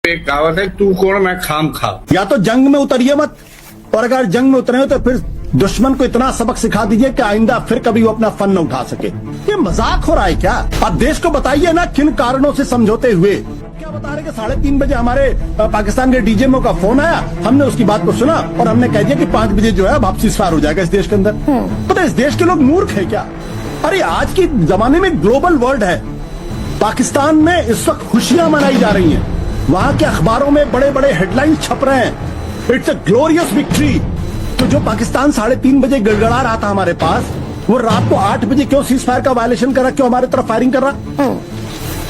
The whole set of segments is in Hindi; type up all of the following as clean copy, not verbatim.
एक कहावत है, तू कौन मैं खाम खा। या तो जंग में उतरिए मत, और अगर जंग में उतरे हो तो फिर दुश्मन को इतना सबक सिखा दीजिए कि आइंदा फिर कभी वो अपना फन न उठा सके। ये मजाक हो रहा है क्या? अब देश को बताइए ना किन कारणों से समझौते हुए। क्या बता रहे कि 3:30 बजे हमारे पाकिस्तान के डीजीएमओ का फोन आया, हमने उसकी बात को सुना और हमने कह दिया कि 5 बजे जो है वापसी सीज़फायर हो जाएगा इस देश के अंदर। पता है इस देश के लोग मूर्ख है क्या? अरे आज के जमाने में ग्लोबल वर्ल्ड है, पाकिस्तान में इस वक्त खुशियां मनाई जा रही हैं, वहां के अखबारों में बड़े बड़े हेडलाइंस छप रहे हैं, इट्स अ ग्लोरियस विक्ट्री। तो जो पाकिस्तान 3:30 बजे गड़गड़ा रहा था हमारे पास, वो रात को 8 बजे क्यों सीज़फायर का वायलेशन कर रहा, क्यों हमारे तरफ फायरिंग कर रहा?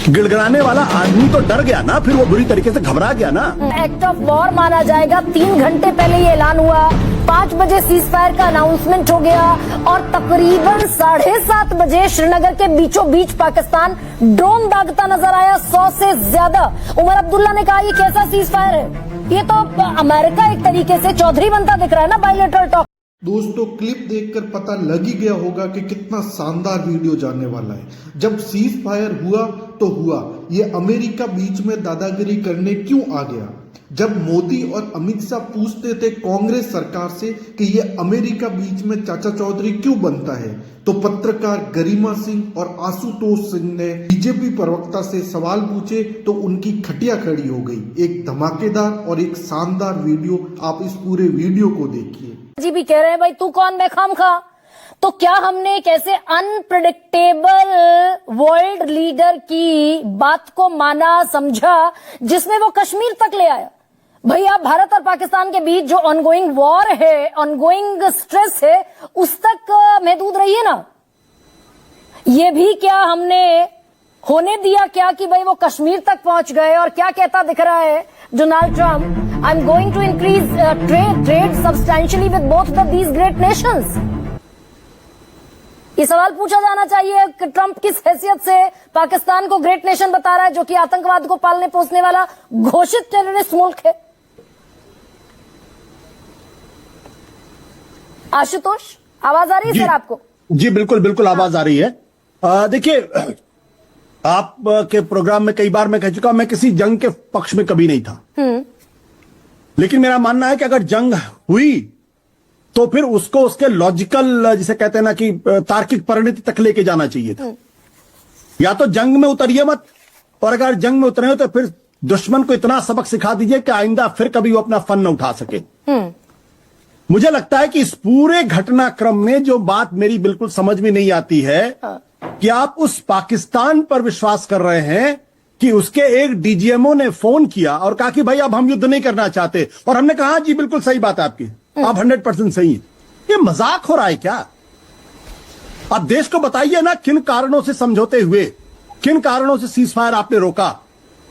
गिड़गिड़ाने वाला आदमी तो डर गया ना, फिर वो बुरी तरीके से घबरा गया ना। एक्ट ऑफ वॉर माना जाएगा। 3 घंटे पहले ये ऐलान हुआ, 5 बजे सीज़फायर का अनाउंसमेंट हो गया और तकरीबन 7:30 बजे श्रीनगर के बीचों बीच पाकिस्तान ड्रोन दागता नजर आया, 100 से ज्यादा। उमर अब्दुल्ला ने कहा ये कैसा सीज़फायर है? ये तो अमेरिका एक तरीके से चौधरी बनता दिख रहा है ना बायलैटरल टॉक। दोस्तों क्लिप देखकर पता लग ही गया होगा कि कितना शानदार वीडियो जाने वाला है। जब सीज फायर हुआ तो हुआ, ये अमेरिका बीच में दादागिरी करने क्यों आ गया? जब मोदी और अमित शाह पूछते थे कांग्रेस सरकार से कि ये अमेरिका बीच में चाचा चौधरी क्यों बनता है, तो पत्रकार गरिमा सिंह और आशुतोष सिंह ने बीजेपी प्रवक्ता से सवाल पूछे तो उनकी खटिया खड़ी हो गई। एक धमाकेदार और एक शानदार वीडियो, आप इस पूरे वीडियो को देखिए। जी भी कह रहे हैं भाई तू कौन मैं खाम खा। तो क्या हमने एक ऐसे अनप्रेडिक्टेबल वर्ल्ड लीडर की बात को माना, समझा, जिसमें वो कश्मीर तक ले आया? भाई आप भारत और पाकिस्तान के बीच जो ऑनगोइंग वॉर है, ऑनगोइंग स्ट्रेस है, उस तक महदूद रहिए ना। ये भी क्या हमने होने दिया क्या कि भाई वो कश्मीर तक पहुंच गए? और क्या कहता दिख रहा है Donald Trump, I am going to increase trade substantially with both these great nations. ये सवाल पूछा जाना चाहिए कि ट्रंप किस हैसियत से पाकिस्तान को ग्रेट नेशन बता रहा है, जो कि आतंकवाद को पालने पोसने वाला घोषित टेररिस्ट मुल्क है। आशुतोष, आवाज आ रही है सर आपको? जी बिल्कुल बिल्कुल आवाज आ रही है। देखिए, आप के प्रोग्राम में कई बार मैं कह चुका हूं, मैं किसी जंग के पक्ष में कभी नहीं था, लेकिन मेरा मानना है कि अगर जंग हुई तो फिर उसको उसके लॉजिकल, जिसे कहते हैं ना कि तार्किक परिणति तक लेके जाना चाहिए था। या तो जंग में उतरिए मत, और अगर जंग में उतरे हो तो फिर दुश्मन को इतना सबक सिखा दीजिए कि आइंदा फिर कभी वो अपना फन न उठा सके। मुझे लगता है कि इस पूरे घटनाक्रम में जो बात मेरी बिल्कुल समझ में नहीं आती है कि आप उस पाकिस्तान पर विश्वास कर रहे हैं कि उसके एक डीजीएमओ ने फोन किया और कहा कि भाई अब हम युद्ध नहीं करना चाहते, और हमने कहा जी बिल्कुल सही बात है आपकी, आप 100% सही है। ये मजाक हो रहा है क्या? अब देश को बताइए ना किन कारणों से समझौते हुए, किन कारणों से सीज़फायर आपने रोका।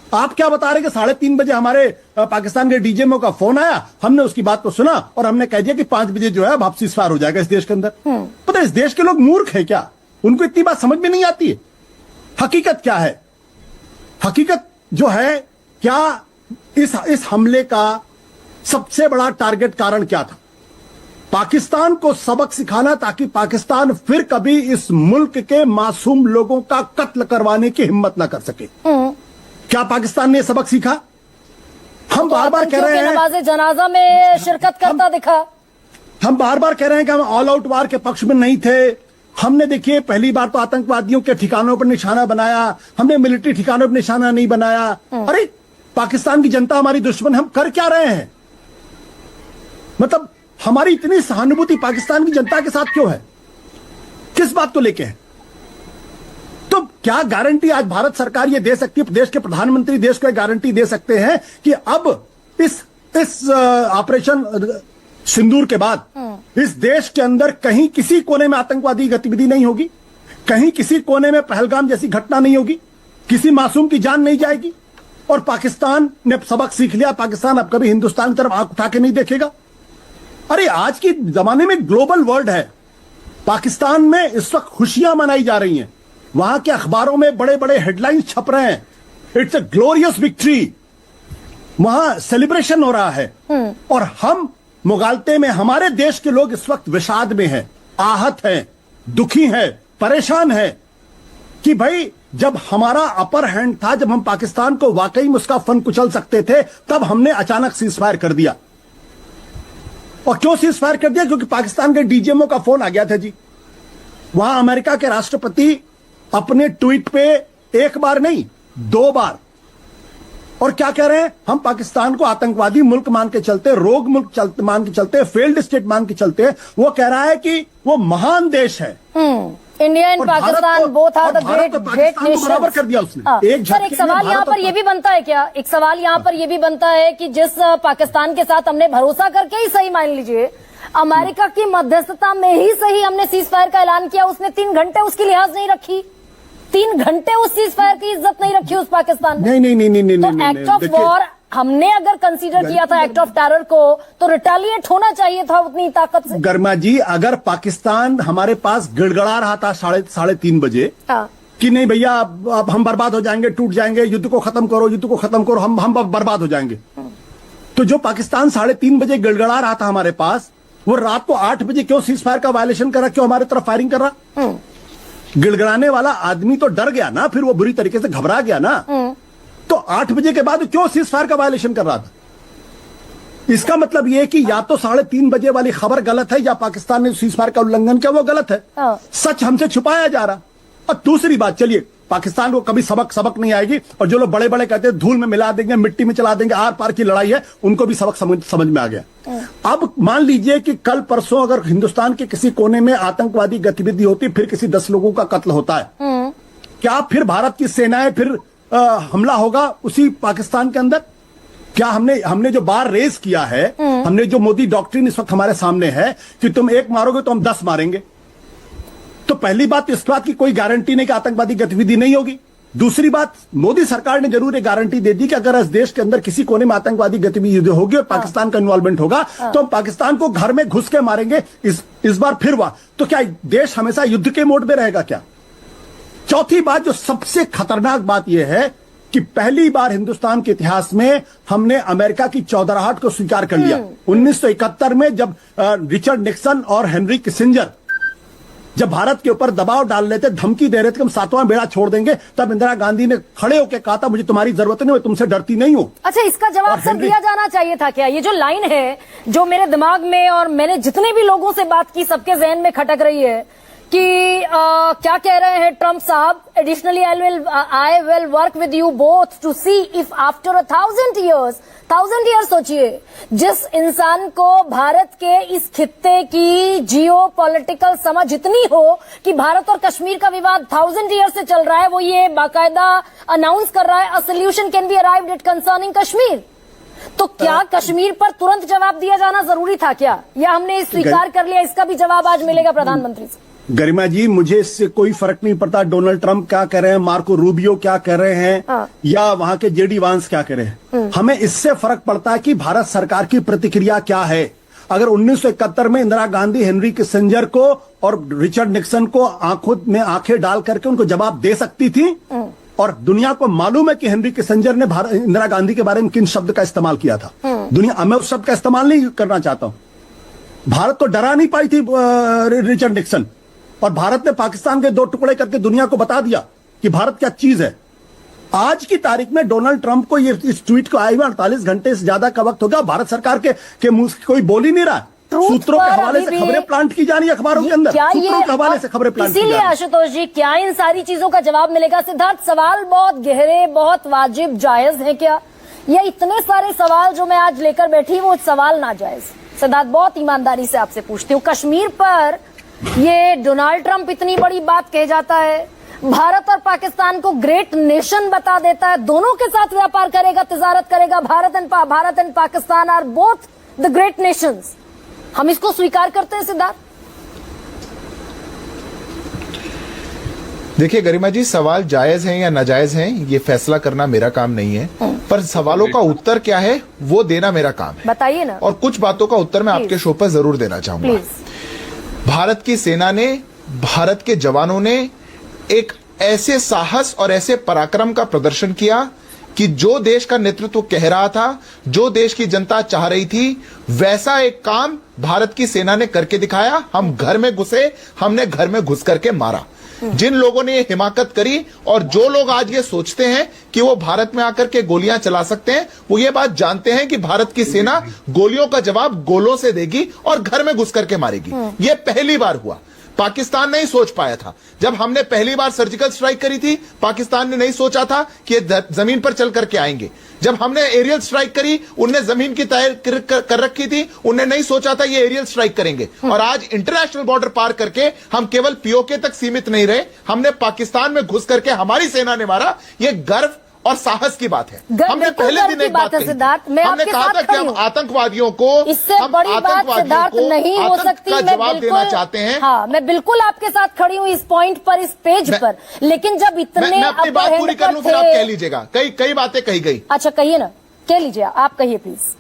आप क्या बता रहे कि 3:30 बजे हमारे पाकिस्तान के डीजीएमओ का फोन आया, हमने उसकी बात को सुना और हमने कह दिया कि 5 बजे जो है वापसी सीज़फायर हो जाएगा इस देश के अंदर। पता है इस देश के लोग मूर्ख है क्या? उनको इतनी बात समझ में नहीं आती है। हकीकत क्या है? हकीकत जो है, क्या इस हमले का सबसे बड़ा टारगेट कारण क्या था? पाकिस्तान को सबक सिखाना, ताकि पाकिस्तान फिर कभी इस मुल्क के मासूम लोगों का कत्ल करवाने की हिम्मत ना कर सके। क्या पाकिस्तान ने सबक सीखा? हम बार बार कह रहे हैं, नमाज़े जनाजा में शिरकत करता दिखा। हम बार बार कह रहे हैं कि हम ऑल आउट वार के पक्ष में नहीं थे। हमने देखिए पहली बार तो आतंकवादियों के ठिकानों पर निशाना बनाया, हमने मिलिट्री ठिकानों पर निशाना नहीं बनाया। अरे पाकिस्तान की जनता हमारी दुश्मन, हम कर क्या रहे हैं? मतलब हमारी इतनी सहानुभूति पाकिस्तान की जनता के साथ क्यों है? किस बात को लेके है? तो क्या गारंटी आज भारत सरकार ये दे सकती है, देश के प्रधानमंत्री देश को गारंटी दे सकते हैं कि अब इस ऑपरेशन सिंदूर के बाद इस देश के अंदर कहीं किसी कोने में आतंकवादी गतिविधि नहीं होगी, कहीं किसी कोने में पहलगाम जैसी घटना नहीं होगी, किसी मासूम की जान नहीं जाएगी, और पाकिस्तान ने सबक सीख लिया, पाकिस्तान अब कभी हिंदुस्तान की तरफ आंख उठा के नहीं देखेगा? अरे आज के जमाने में ग्लोबल वर्ल्ड है, पाकिस्तान में इस वक्त खुशियां मनाई जा रही हैं, वहां के अखबारों में बड़े बड़े हेडलाइंस छप रहे हैं, इट्स अ ग्लोरियस विक्ट्री, वहां सेलिब्रेशन हो रहा है, और हम मुगालते में हमारे देश के लोग इस वक्त विषाद में हैं, आहत हैं, दुखी हैं, परेशान हैं कि भाई जब हमारा अपर हैंड था, जब हम पाकिस्तान को वाकई में उसका फन कुचल सकते थे, तब हमने अचानक सीज फायर कर दिया। और क्यों सीज फायर कर दिया? क्योंकि पाकिस्तान के डीजीएमओ का फोन आ गया था जी। वहां अमेरिका के राष्ट्रपति अपने ट्वीट पे एक बार नहीं 2 बार, और क्या कह रहे हैं? हम पाकिस्तान को आतंकवादी मुल्क मान के चलते, रोग मुल्क मान के चलते, फेल्ड स्टेट मान के चलते। वो कह रहा है कि वो महान देश है। India and Pakistan both are the great nation. बराबर कर दिया उसने। सर, एक सवाल यहाँ पर ये भी बनता है क्या? एक सवाल यहाँ पर ये भी बनता है कि जिस पाकिस्तान के साथ हमने भरोसा करके ही सही मान लीजिए अमेरिका की मध्यस्थता में ही सही हमने सीज फायर का ऐलान किया, उसने 3 घंटे उसकी लिहाज नहीं रखी, 3 घंटे उस सीज फायर की इज्जत नहीं रखी उस पाकिस्तान ने। नहीं। तो एक्ट ऑफ वॉर हमने अगर कंसीडर किया था एक्ट ऑफ टेरर को, तो रिटेलिएट होना चाहिए था उतनी ताकत से। गर्मा जी, अगर पाकिस्तान हमारे पास गिड़गड़ा रहा था 3:30 बजे कि नहीं भैया अब हम बर्बाद हो जाएंगे, टूट जाएंगे, युद्ध को खत्म करो, हम बर्बाद हो जाएंगे, तो जो पाकिस्तान 3:30 बजे गिड़गड़ा रहा था हमारे पास, वो रात को 8 बजे क्यों सीज फायर का वायलेशन कर रहा, क्यों हमारे तरफ फायरिंग कर रहा? गिड़गड़ाने वाला आदमी तो डर गया ना, फिर वो बुरी तरीके से घबरा गया ना। तो 8 बजे के बाद क्यों सीज फायर का वायलेशन कर रहा था? इसका मतलब यह है कि या तो 3:30 बजे वाली खबर गलत है, या पाकिस्तान ने सीज फायर का उल्लंघन किया वो गलत है। सच हमसे छुपाया जा रहा। और दूसरी बात, चलिए पाकिस्तान को कभी सबक नहीं आएगी, और जो लोग बड़े बड़े कहते हैं धूल में मिला देंगे, मिट्टी में चला देंगे, आर पार की लड़ाई है, उनको भी सबक समझ में आ गया। अब मान लीजिए कि कल परसों अगर हिंदुस्तान के किसी कोने में आतंकवादी गतिविधि होती, फिर किसी 10 लोगों का कत्ल होता है, क्या फिर भारत की सेनाएं फिर हमला होगा उसी पाकिस्तान के अंदर? क्या हमने जो बार रेस किया है, हमने जो मोदी डॉक्ट्रिन इस वक्त हमारे सामने है कि तुम एक मारोगे तो हम 10 मारेंगे, तो पहली बात इस बात की कोई गारंटी नहीं कि आतंकवादी गतिविधि नहीं होगी। दूसरी बात, मोदी सरकार ने जरूर एक गारंटी दे दी कि अगर इस देश के अंदर किसी कोने में आतंकवादी गतिविधि होगी और पाकिस्तान का इन्वॉल्वमेंट होगा, तो हम पाकिस्तान को घर में घुस के मारेंगे। इस बार फिर हुआ तो क्या देश हमेशा युद्ध के मोड में रहेगा क्या? चौथी बात, जो सबसे खतरनाक बात यह है कि पहली बार हिंदुस्तान के इतिहास में हमने अमेरिका की चौधराहट को स्वीकार कर लिया। 1971 में जब रिचर्ड निक्सन और हेनरी किसिंजर जब भारत के ऊपर दबाव डाल रहे थे, धमकी दे रहे थे कि हम 7वां बेड़ा छोड़ देंगे, तब इंदिरा गांधी ने खड़े होकर कहा था मुझे तुम्हारी जरूरत नहीं, मैं तुमसे डरती नहीं हूं। अच्छा, इसका जवाब सर दिया जाना चाहिए था क्या? ये जो लाइन है जो मेरे दिमाग में और मैंने जितने भी लोगों से बात की सबके जहन में खटक रही है कि क्या कह रहे हैं ट्रंप साहब, additionally I will work with you both to see if after 1000 years सोचिए, जिस इंसान को भारत के इस खित्ते की जियो पॉलिटिकल समझ इतनी हो कि भारत और कश्मीर का विवाद 1000 ईयर से चल रहा है, वो ये बाकायदा अनाउंस कर रहा है a solution can be arrived at concerning Kashmir, तो क्या कश्मीर पर तुरंत जवाब दिया जाना जरूरी था क्या, या हमने स्वीकार कर लिया? इसका भी जवाब आज मिलेगा प्रधानमंत्री से। गरिमा जी, मुझे इससे कोई फर्क नहीं पड़ता डोनाल्ड ट्रंप क्या कह रहे हैं, मार्को रूबियो क्या कह रहे हैं, या वहां के जेडी वांस क्या कह रहे हैं। हमें इससे फर्क पड़ता है कि भारत सरकार की प्रतिक्रिया क्या है। अगर 1971 में इंदिरा गांधी हेनरी किसिंजर को और रिचर्ड निक्सन को आंखों में आंखें डाल करके उनको जवाब दे सकती थी, और दुनिया को मालूम है कि हेनरी किसिंजर ने इंदिरा गांधी के बारे में किन शब्द का इस्तेमाल किया था, दुनिया, मैं उस शब्द का इस्तेमाल नहीं करना चाहता हूं। भारत तो डरा नहीं पाई थी रिचर्ड निक्सन, और भारत ने पाकिस्तान के 2 टुकड़े करके दुनिया को बता दिया कि भारत क्या चीज है। आज की तारीख में डोनाल्ड ट्रंप को ये इस ट्वीट को आए हुए 48 घंटे से ज्यादा का वक्त होगा, भारत सरकार के मुंह से कोई बोल ही नहीं रहा। सूत्रों के हवाले से खबरें प्लांट की जा रही है अखबारों के अंदर, सूत्रों के हवाले से खबरें प्लांट की जा रही है। इसीलिए आशुतोष जी, क्या इन सारी चीजों का जवाब मिलेगा? सिद्धार्थ, सवाल बहुत गहरे, बहुत वाजिब, जायज है क्या? या इतने सारे सवाल जो मैं आज लेकर बैठी वो सवाल नाजायज? सिद्धार्थ, बहुत ईमानदारी से आपसे पूछती हूँ, कश्मीर पर ये डोनाल्ड ट्रंप इतनी बड़ी बात कह जाता है, भारत और पाकिस्तान को ग्रेट नेशन बता देता है, दोनों के साथ व्यापार करेगा, तिजारत करेगा, Bharat and Pakistan are both the great nations, हम इसको स्वीकार करते हैं सिद्धार्थ? देखिए गरिमा जी, सवाल जायज हैं या नाजायज हैं ये फैसला करना मेरा काम नहीं है, पर सवालों का उत्तर क्या है वो देना मेरा काम है। बताइए ना। और कुछ बातों का उत्तर मैं आपके शो पर जरूर देना चाहूंगा। भारत की सेना ने, भारत के जवानों ने एक ऐसे साहस और ऐसे पराक्रम का प्रदर्शन किया कि जो देश का नेतृत्व कह रहा था, जो देश की जनता चाह रही थी, वैसा एक काम भारत की सेना ने करके दिखाया। हम घर में घुसे, हमने घर में घुस करके मारा। जिन लोगों ने ये हिमाकत करी और जो लोग आज ये सोचते हैं कि वो भारत में आकर के गोलियां चला सकते हैं, वो ये बात जानते हैं कि भारत की सेना गोलियों का जवाब गोलों से देगी और घर में घुस करके मारेगी। ये पहली बार हुआ। पाकिस्तान नहीं सोच पाया था। जब हमने पहली बार सर्जिकल स्ट्राइक करी थी, पाकिस्तान ने नहीं सोचा था कि ये जमीन पर चल करके आएंगे। जब हमने एरियल स्ट्राइक करी, उनने जमीन की तैयारी कर रखी थी, उनने नहीं सोचा था ये एरियल स्ट्राइक करेंगे। और आज इंटरनेशनल बॉर्डर पार करके हम केवल पीओके तक सीमित नहीं रहे, हमने पाकिस्तान में घुस करके हमारी सेना ने मारा। ये गर्व और साहस की बात है। हमने पहले दिन एक बात कही, हमने कहा था कि हम आतंकवादियों को, इससे बड़ी बात सिद्धार्थ नहीं हो सकती। का जवाब देना चाहते हैं। हाँ, मैं बिल्कुल आपके साथ खड़ी हूँ इस पॉइंट पर, इस पेज पर। लेकिन जब इतने मैं अपनी बात पूरी कर लूं, फिर आप कह लीजिएगा। कई बातें कही गई। अच्छा, कहिए ना, कह लीजिए, आप कहिए प्लीज।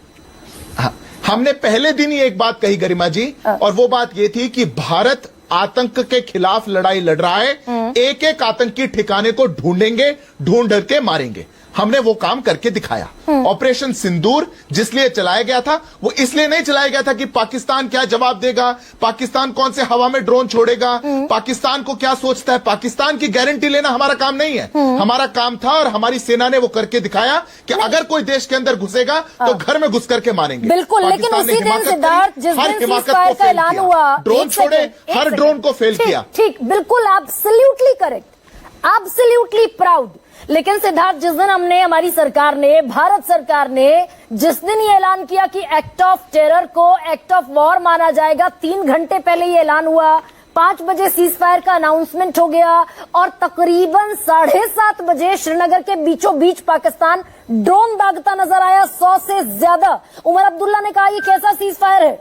हाँ, हमने पहले दिन ही एक बात कही गरिमा जी, और वो बात ये थी कि भारत आतंक के खिलाफ लड़ाई लड़ रहा है। एक एक आतंकी ठिकाने को ढूंढेंगे, ढूंढ के मारेंगे। हमने वो काम करके दिखाया। ऑपरेशन सिंदूर जिसलिए चलाया गया था, वो इसलिए नहीं चलाया गया था कि पाकिस्तान क्या जवाब देगा, पाकिस्तान कौन से हवा में ड्रोन छोड़ेगा, पाकिस्तान को क्या सोचता है, पाकिस्तान की गारंटी लेना हमारा काम नहीं है। हमारा काम था, और हमारी सेना ने वो करके दिखाया कि अगर कोई देश के अंदर घुसेगा तो घर में घुस करके मारेंगे। बिल्कुल, लेकिन उसी दिन सिद्धार्थ, जिस दिन सीज़फायर का ऐलान हुआ, ड्रोन छोड़े, हर ड्रोन को फेल किया। ठीक, बिल्कुल, एब्सोल्युटली करेक्ट, एब्सोल्युटली प्राउड। लेकिन सिद्धार्थ, जिस दिन हमने, हमारी सरकार ने, भारत सरकार ने जिस दिन ये ऐलान किया कि एक्ट ऑफ टेरर को एक्ट ऑफ वॉर माना जाएगा, 3 घंटे पहले ये ऐलान हुआ, 5 बजे सीज फायर का अनाउंसमेंट हो गया, और तकरीबन 7:30 बजे श्रीनगर के बीचों बीच पाकिस्तान ड्रोन दागता नजर आया, 100 से ज्यादा। उमर अब्दुल्ला ने कहा, ये कैसा सीज फायर है?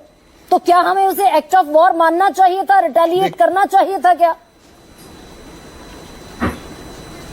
तो क्या हमें उसे एक्ट ऑफ वॉर मानना चाहिए था, रिटेलिएट करना चाहिए था क्या?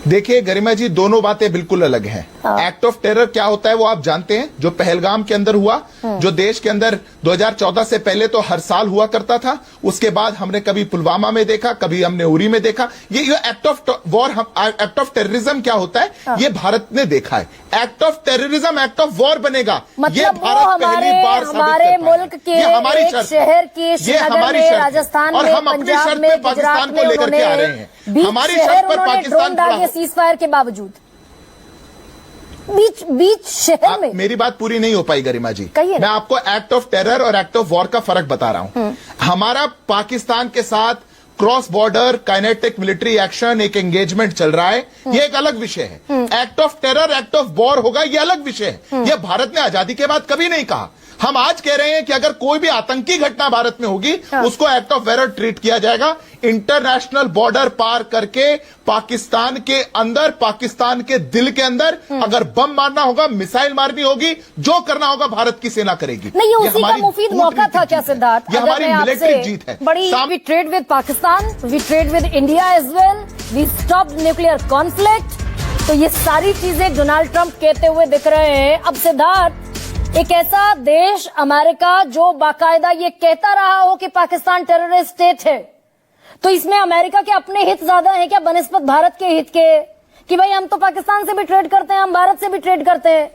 देखिए गरिमा जी, दोनों बातें बिल्कुल अलग हैं। एक्ट ऑफ टेरर क्या होता है वो आप जानते हैं, जो पहलगाम के अंदर हुआ, जो देश के अंदर 2014 से पहले तो हर साल हुआ करता था। उसके बाद हमने कभी पुलवामा में देखा, कभी हमने उरी में देखा। ये act of war, act of terrorism क्या होता है, ये भारत ने देखा है। Act of terrorism act of war बनेगा, ये भारत पहली बार हमारे मुल्क के हमारी शहर की, ये हमारी शर्त, राजस्थान और हम अपनी शर्त पे पाकिस्तान को लेकर के आ रहे हैं। हमारी शर्त पर पाकिस्तान सीज फायर के बावजूद बीच शहर में। मेरी बात पूरी नहीं हो पाई गरिमा जी, मैं आपको एक्ट ऑफ टेरर और एक्ट ऑफ वॉर का फर्क बता रहा हूं। हमारा पाकिस्तान के साथ cross border kinetic military action, एक एंगेजमेंट चल रहा है, ये एक अलग विषय है। Act of terror, act of war होगा, ये अलग विषय है। ये भारत ने आजादी के बाद कभी नहीं कहा। हम आज कह रहे हैं कि अगर कोई भी आतंकी घटना भारत में होगी, उसको एक्ट ऑफ टेरर ट्रीट किया जाएगा। इंटरनेशनल बॉर्डर पार करके पाकिस्तान के अंदर, पाकिस्तान के दिल के अंदर अगर बम मारना होगा, मिसाइल मारनी होगी, जो करना होगा भारत की सेना करेगी। नहीं, ये उसी का मुफीद मौका था क्या सिद्धार्थ? ये हमारी मिलिट्री जीत है। We trade with Pakistan, we trade with India as well, we stop nuclear conflict. तो ये सारी चीजें डोनाल्ड ट्रंप कहते हुए दिख रहे हैं। अब सिद्धार्थ, एक ऐसा देश अमेरिका जो बाकायदा ये कहता रहा हो कि पाकिस्तान टेररिस्ट स्टेट है, तो इसमें अमेरिका के अपने हित ज्यादा हैं क्या बनिस्बत भारत के हित के? कि भाई हम तो पाकिस्तान से भी ट्रेड करते हैं, हम भारत से भी ट्रेड करते हैं,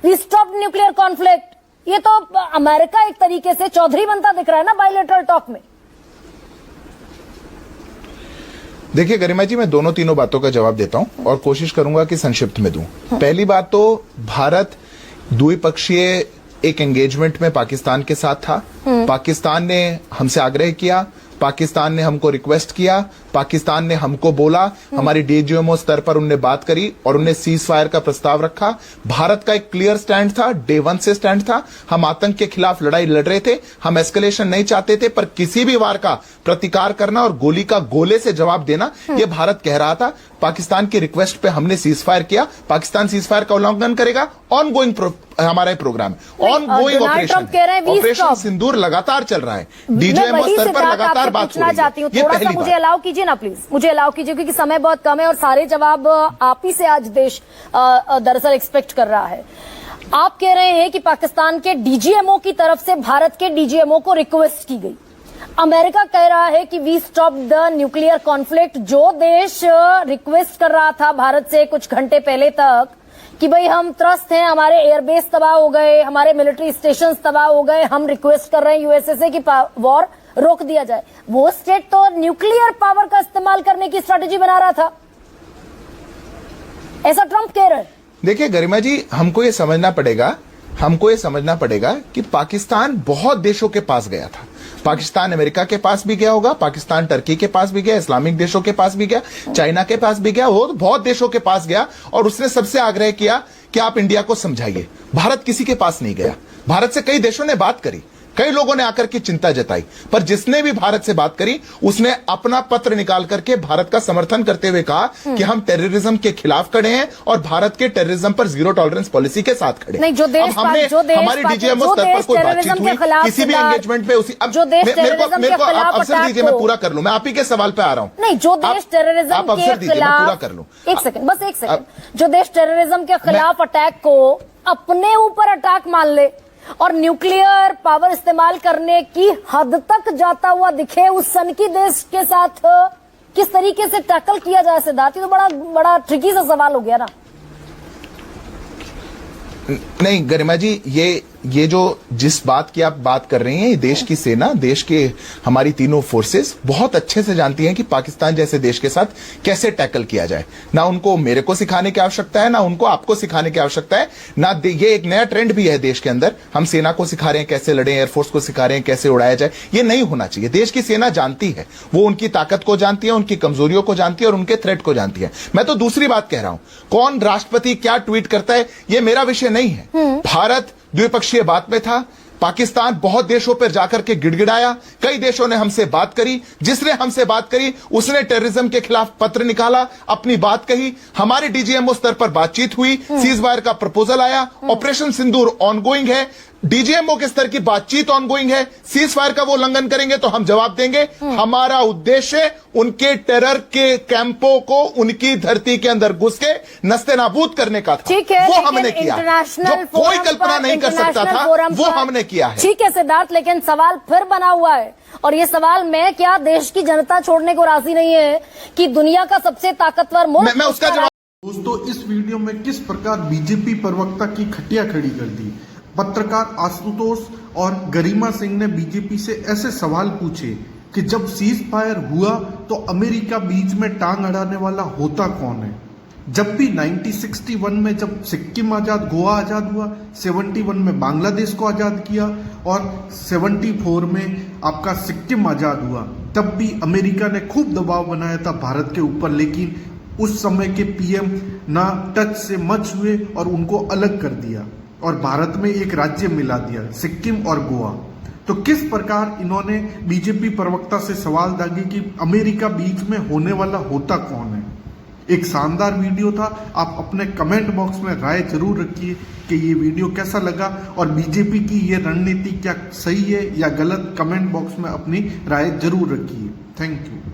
वी स्टॉप न्यूक्लियर कॉन्फ्लिक्ट। ये तो अमेरिका एक तरीके से चौधरी बनता दिख रहा है ना बायलैटरल टॉक में। देखिए गरिमा जी, मैं दोनों तीनों बातों का जवाब देता हूं और कोशिश करूंगा कि संक्षिप्त में दूं। पहली बात तो भारत द्विपक्षीय एक एंगेजमेंट में पाकिस्तान के साथ था। पाकिस्तान ने हमसे आग्रह किया, पाकिस्तान ने हमको रिक्वेस्ट किया, पाकिस्तान ने हमको बोला, हमारी डीजीएमओ स्तर पर उनने बात करी और उनने सीज फायर का प्रस्ताव रखा। भारत का एक क्लियर स्टैंड था, डे 1 से स्टैंड था। हम आतंक के खिलाफ लड़ाई लड़ रहे थे, हम एस्केलेशन नहीं चाहते थे, पर किसी भी वार का प्रतिकार करना और गोली का गोले से जवाब देना, यह भारत कह रहा था। पाकिस्तान की रिक्वेस्ट पे हमने सीज फायर किया। पाकिस्तान सीज फायर का उल्लंघन करेगा, ऑनगोइंग हमारा प्रोग्राम, ऑनगोइंग ऑपरेशन सिंदूर लगातार चल रहा है, डीजीएमओ स्तर पर लगातार बात हो रही है। थोड़ा सा मुझे अलाउ कीजिए ना प्लीज, मुझे अलाउ कीजिए, क्योंकि समय बहुत कम है और सारे जवाब आप ही से आज देश दरअसल एक्सपेक्ट कर रहा है। आप कह रहे हैं कि पाकिस्तान के डीजीएमओ की तरफ से भारत के डीजीएमओ को रिक्वेस्ट की गई। अमेरिका कह रहा है कि we stop the nuclear conflict. जो देश रिक्वेस्ट कर रहा था भारत से कुछ घंटे पहले तक कि भाई हम त्रस्त हैं, हमारे एयरबेस तबाह हो गए, हमारे मिलिट्री स्टेशन तबाह हो गए, हम रिक्वेस्ट कर रहे हैं यूएसए से कि वॉर रोक दिया जाए। वो स्टेट तो न्यूक्लियर पावर का इस्तेमाल करने की स्ट्रेटेजी बना रहा था, ऐसा ट्रंप कह रहे हैं। देखिए गरिमा जी, हमको ये समझना पड़ेगा कि पाकिस्तान बहुत देशों के पास गया था। पाकिस्तान अमेरिका के पास भी गया होगा, पाकिस्तान टर्की के पास भी गया, इस्लामिक देशों के पास भी गया, चाइना के पास भी गया, वो तो बहुत देशों के पास गया और उसने सबसे आग्रह किया कि आप इंडिया को समझाइए। भारत किसी के पास नहीं गया। भारत से कई देशों ने बात करी, कई लोगों ने आकर के चिंता जताई, पर जिसने भी भारत से बात करी उसने अपना पत्र निकाल करके भारत का समर्थन करते हुए कहा कि हम टेररिज्म के खिलाफ खड़े हैं और भारत के टेररिज्म पर जीरो टॉलरेंस पॉलिसी के साथ खड़े हैं। नहीं, जो देश हमारी डीजीएमओ स्तर पर कोई बातचीत हुई किसी भी एंगेजमेंट पे उसी मेरे को आप अवसर दीजिए, मैं पूरा कर लूं। मैं आप ही के सवाल पे आ रहा हूं। नहीं, जो देश टेररिज्म के खिलाफ, पूरा कर लूं। एक सेकंड, जो देश टेररिज्म के खिलाफ अटैक को अपने ऊपर अटैक मान ले और न्यूक्लियर पावर इस्तेमाल करने की हद तक जाता हुआ दिखे, उस सनकी देश के साथ किस तरीके से टैकल किया जाए सिद्धार्थ? ये तो बड़ा ट्रिकी सा सवाल हो गया ना। नहीं गरिमा जी, ये जो जिस बात की आप बात कर रही हैं, ये देश की सेना, देश के हमारी तीनों फोर्सेस बहुत अच्छे से जानती हैं कि पाकिस्तान जैसे देश के साथ कैसे टैकल किया जाए। ना उनको मेरे को सिखाने की आवश्यकता है, ना उनको आपको सिखाने की आवश्यकता है, ना ये एक नया ट्रेंड भी है देश के अंदर। हम सेना को सिखा रहे हैं कैसे लड़े, एयरफोर्स को सिखा रहे हैं कैसे उड़ाया जाए। ये नहीं होना चाहिए। देश की सेना जानती है, वो उनकी ताकत को जानती है, उनकी कमजोरियों को जानती है और उनके थ्रेट को जानती है। मैं तो दूसरी बात कह रहा हूं, कौन राष्ट्रपति क्या ट्वीट करता है ये मेरा विषय नहीं है। भारत द्विपक्षीय बात में था, पाकिस्तान बहुत देशों पर जाकर के गिड़गिड़ाया, कई देशों ने हमसे बात करी, जिसने हमसे बात करी उसने टेररिज्म के खिलाफ पत्र निकाला, अपनी बात कही, हमारे डीजीएमओ स्तर पर बातचीत हुई, सीज फायर का प्रपोजल आया, ऑपरेशन सिंदूर ऑनगोइंग है, डीजीएमओ के स्तर की बातचीत ऑनगोइंग है। सीज फायर का वो उल्लंघन करेंगे तो हम जवाब देंगे। हमारा उद्देश्य उनके टेरर के कैंपों को उनकी धरती के अंदर घुस के नस्तेनाबूद करने का था। ठीक है, वो हमने किया, जो कोई कल्पना नहीं कर सकता था, वो हमने किया है। ठीक है सिद्धार्थ, लेकिन सवाल फिर बना हुआ है, और ये सवाल मैं क्या देश की जनता छोड़ने को राजी नहीं है कि दुनिया का सबसे ताकतवर मुल्क, मैं उसका जवाब। दोस्तों, इस वीडियो में किस प्रकार बीजेपी प्रवक्ता की खटिया खड़ी कर दी। पत्रकार आशुतोष और गरिमा सिंह ने बीजेपी से ऐसे सवाल पूछे कि जब सीज फायर हुआ तो अमेरिका बीच में टांग अड़ाने वाला होता कौन है। जब भी 1961 में जब सिक्किम आजाद, गोवा आजाद हुआ, 71 में बांग्लादेश को आजाद किया और 74 में आपका सिक्किम आजाद हुआ, तब भी अमेरिका ने खूब दबाव बनाया था भारत के ऊपर, लेकिन उस समय के पीएम ना टच से मच हुए और उनको अलग कर दिया और भारत में एक राज्य मिला दिया, सिक्किम और गोवा। तो किस प्रकार इन्होंने बीजेपी प्रवक्ता से सवाल दागे कि अमेरिका बीच में होने वाला होता कौन है। एक शानदार वीडियो था। आप अपने कमेंट बॉक्स में राय जरूर रखिए कि ये वीडियो कैसा लगा और बीजेपी की ये रणनीति क्या सही है या गलत। कमेंट बॉक्स में अपनी राय जरूर रखिए। Thank you.